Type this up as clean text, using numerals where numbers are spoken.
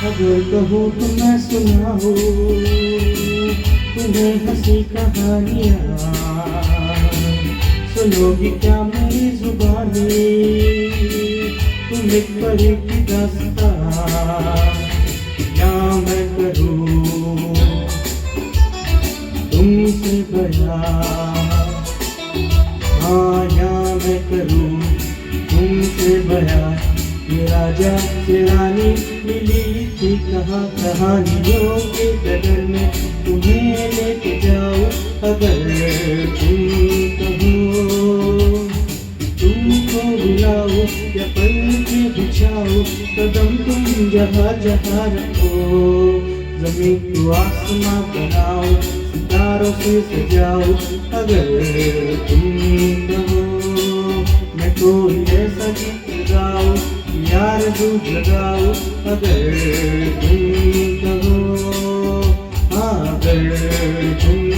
अगर कहूँ तो मैं सुनाऊँ तुम्हें हंसी कहानियाँ, सुनोगी क्या मेरी जुबानी, तुम एक परी की दास्तां, या मैं करूँ तुमसे बयां, हाँ या मैं करूँ तुमसे बयां। ये राजा से रानी मिली थी कहाँ, कहानियों के डगर में तुम्हें लेके जाऊँ। अगर तुम कहो तुमको बुलाओ या पल के बिछाओ, कदम तुम जहाँ जहाँ रखो, जमीन को आसमां बनाओ, सितारों से सजाओ। अगर तुम कहो मैं कोई ऐसा गीत गाऊं, यार दूध लगाओ। अगर तुम कहो, हाँ अगर तुम